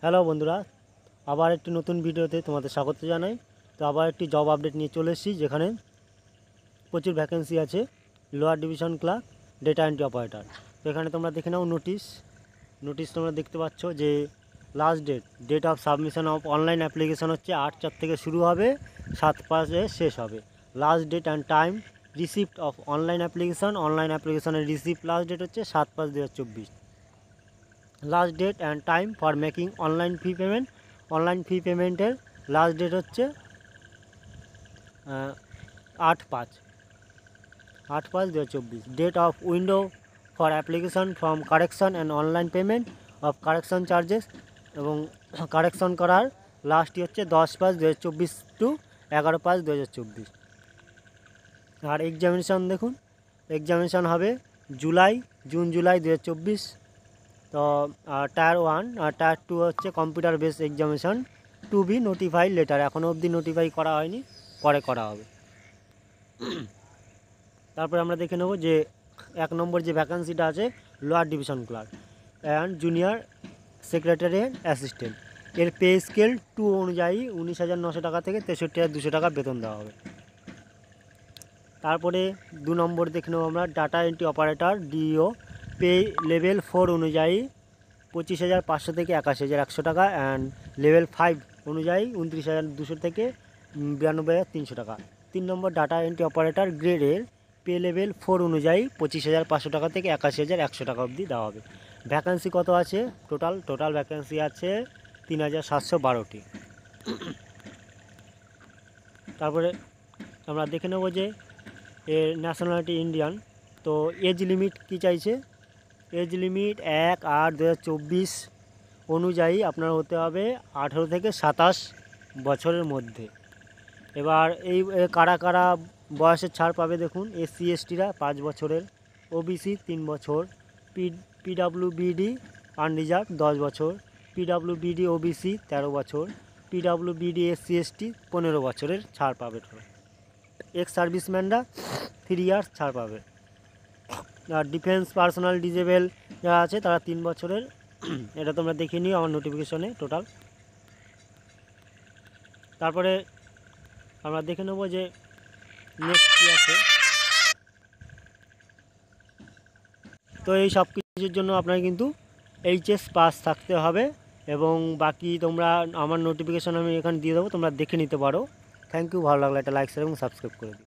Hello বন্ধুরা, আবার একটি নতুন ভিডিওতে তোমাদের স্বাগত জানাই। তো আবার একটি জব আপডেট নিয়ে চলে এসেছি, যেখানে প্রচুর ভ্যাকেন্সি আছে। Lower division clerk, data entry operator. তো এখানে তোমরা দেখে নাও নোটিশ তোমরা দেখতে পাচ্ছ যে last date of submission of online application হচ্ছে 8/4 থেকে শুরু হবে, 7/5 শেষ হবে। Last date and time receipt of online অ্যাপ্লিকেশনের রিসিপ্ট লাস্ট ডেট হচ্ছে 7/5/2024। Last date and time for making online fee পেমেন্টের লাস্ট ডেট হচ্ছে 8/5/2024। Date of window for application from correction and online payment of correction charges, এবং correction করার লাস্টই হচ্ছে 10/5/2024 to 11/5/2024। আর examination দেখুন, এক্সামিনেশান হবে জুন জুলাই 2024। তো টায়ার 1 আর টায়ার 2 হচ্ছে computer base examination, to be notified later. এখনও অবধি নোটিফাই করা হয়নি, পরে করা হবে। তারপরে আমরা দেখে নেব যে 1 নম্বর যে ভ্যাকান্সিটা আছে, lower division clerk and junior secretariat assistant. এর পে স্কেল 2 অনুযায়ী 19,900 টাকা থেকে 63,200 টাকা বেতন দেওয়া হবে। তারপরে 2 নম্বর দেখে নেব আমরা data entry operator DO, pay level 4 অনুযায়ী 25,500 থেকে 81,100 টাকা, অ্যান্ড লেভেল 5 অনুযায়ী 29,200 থেকে 92,300 টাকা। 3 নম্বর ডাটা এন্ট্রি অপারেটর গ্রেডের পে লেভেল 4 অনুযায়ী 25,500 টাকা থেকে 81,100 টাকা অবধি দেওয়া হবে। ভ্যাকান্সি কত আছে? টোটাল ভ্যাকান্সি আছে 3,712টি। তারপরে আমরা দেখে নেব যে এর ন্যাশনালিটি ইন্ডিয়ান। তো এজ লিমিট কী চাইছে? এজ লিমিট 1/8/2024 অনুযায়ী আপনার হতে হবে 18 থেকে 27 বছরের মধ্যে। এবার এই কারা কারা বয়সের ছাড় পাবে দেখুন। SC STরা 5 বছরের, OBC 3 বছর, PWBD আনরিজার্ভ 10 বছর, PWBD OBC 13 বছর, PWBD SC ST 15 বছরের ছাড় পাবে। এক্স সার্ভিসম্যানরা 3 ইয়ার্স ছাড় পাবে। আর ডিফেন্স পার্সোনাল ডিজেবল যারা আছে তারা 3 বছরের। এটা তোমরা দেখে নিও আমার নোটিফিকেশনে টোটাল। তারপরে আমরা দেখে নেব যে নেক্সট কী আছে। তো এই সব কিছুর জন্য আপনার কিন্তু HS পাস থাকতে হবে, এবং বাকি তোমরা আমার নোটিফিকেশন আমি এখানে দিয়ে দেবো, তোমরা দেখে নিতে পারো। থ্যাংক ইউ, ভালো লাগলে একটা লাইক শেয়ার এবং সাবস্ক্রাইব করে দিও।